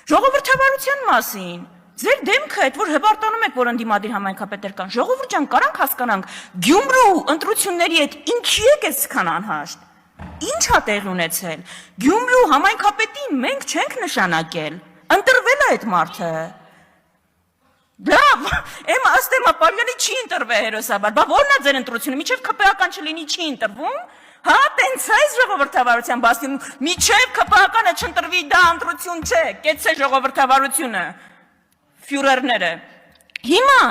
Ժողովրդավարության մասին, ձեր դեմքը այդ որ հպարտանում եք, որ ընդդիմադիր համայնքապետեր կան, ժողովուրդ ջան, կարանք հասկանանք, Գյումրու ընտրությունների հետ ինչի եք այսքան անհաշտ, ինչ ա տեղի ունեցել, Գյումրու համայնքապետին մենք չենք նշանակել, ընտրվել է այդ մարդը, լավ, ըստ էմա Պարյանի չի ընտրվել հերոսաբար, բա որն է ձեր ընտրությունը, միջև ԿՊԱ-կան չլինի չի ընտրվում, հա, տենց է ժողովրդավարության բասի, միջև ԿՊԱ-կանը չընտրվի դա ընտրություն չէ, կեցցե ժողովրդավարությունը, ֆյուրերները, հիմա,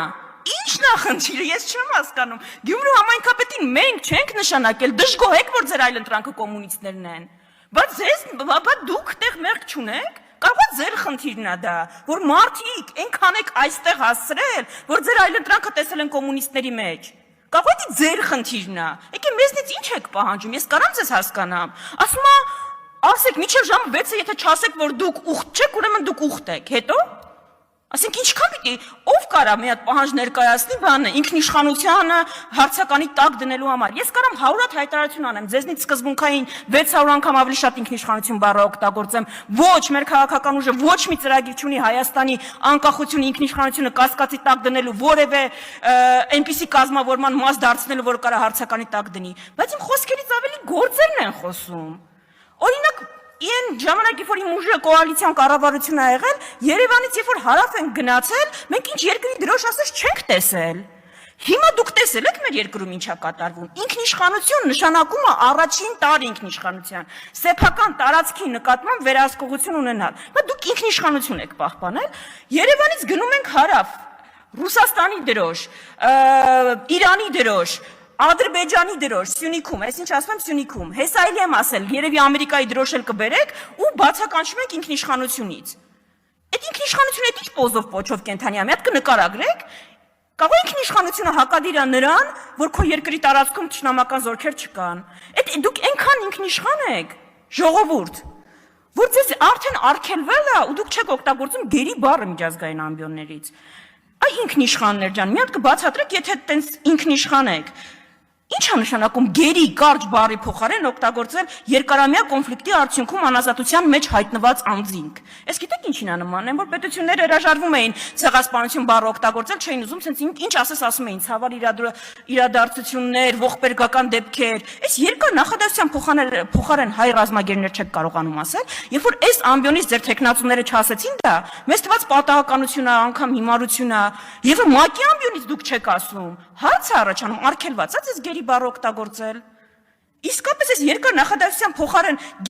ի՞նչն է խնդիրը, ես չեմ հասկանում, Գյումրու համայնքապետին մենք չենք նշանակել, դժգոհ եք, որ ձեր այլընտրանքը կոմունիստներն են, բա դուք տեղ մեղք չունեք, կարող է ձեր խնդիրն է դա, որ մարդիկ այնքան եք այստեղ հասցրել, որ ձեր այլընտրանքը տեսել են կոմունիստների մեջ, կարող է ձեր խնդիրն է, եկե մեզնից ինչ եք պահանջում, ես կարամ ձեզ հասկանամ, ասում է, ասեք, մինչև ժամը 6-ը եթե չասեք, որ դուք ուխտ չեք, ուրեմն դուք ուխտ եք, հետո ասենք ինչքան պիտի, ով կարա մի հատ պահանջ ներկայացնի բանը, ինքնիշխանությանը հարցականի տակ դնելու համար։ Ես կարամ 100 հատ հայտարարություն անեմ, ձեզնից սկզբունքային 600 անգամ ավելի շատ ինքնիշխանություն բառը օգտագործեմ, ոչ մեր քաղաքական ուժը ոչ մի ծրագիր չունի Հայաստանի անկախությունը, ինքնիշխանությունը կասկածի տակ դնելու որևէ այնպիսի կազմավորման մաս դարձնելու, որ կարա հարցականի տակ դնի, բայց իմ խոսքերից ավելի գործերն են խոսում։ Օրինակ Իեն ժամանակի որ իմ ուժը կոալիցիան կառավարություն ա եղել, Երևանից երբ որ հարավ են գնացել, մենք ինչ երկրի դրոշ ասես չենք տեսել։ Հիմա դուք տեսել եք մեր երկրում ինչա կատարվում։ Ինքնիշխանություն նշանակում է առաջին տար ինքնիշխանության, սեփական տարածքի նկատմամբ վերահսկողություն ունենալ։ Բայց դուք ինքնիշխանություն եք պահպանել։ Երևանից գնում ենք հարավ, Ռուսաստանի դրոշ, Իրանի դրոշ, Ադրբեջանի դրոշ, Սյունիքում, ես ինչ ասում եմ Սյունիքում, հեսայելի եմ ասել, երևի Ամերիկայի դրոշ էլ կբերեք ու բացականչում ենք ինքնիշխանությունից։ Այդ ինքնիշխանությունը ինչ պոզով պոչով կենթանի է, մի հատ կնկարագրեք, կարող է ինքնիշխանությունը հակադիր է նրան, որ քո երկրի տարածքում թշնամական զորքեր չկան։ Դուք այնքան ինքնիշխան եք, ժողովուրդ, որ ձեզ արդեն արգելվել է ու դուք չեք օգտագործում գերի բառը միջազգային ամբիոններից։ Այ ինքնիշխաններ ջան, մի հատ կբացատրեք, եթե տենց ինքնիշխան եք։ Ինչ է նշանակում գերի կարճ բառի փոխարեն օգտագործել երկարամյա կոնֆլիկտի արդյունքում անազատության մեջ հայտնված անձինք։ Ես գիտեք ինչին է նմանն, որ պետությունները հրաժարվում էին ցեղասպանություն բառը օգտագործել, չէին ուզում, ցենց ինչ ասես ասում էին, ցավալ իրադարձություններ, ողբերգական դեպքեր։ Այս երկար նախադասության փոխարեն հայ ռազմագերներ չեք կարողանում ասել, երբ որ այս ամբիոնից ձեր տեխնացուները չասեցին դա, մեզ թվաց պատահականություն է, անգամ հիմարություն է, եւ ՄԱԿ-ի ամբիոնից դուք չեք ասում։ Հարց է առաջանում, արգելված է ձեզ գերի բառը օգտագործել։ Իսկապես այս երկար նախադասության փոխարեն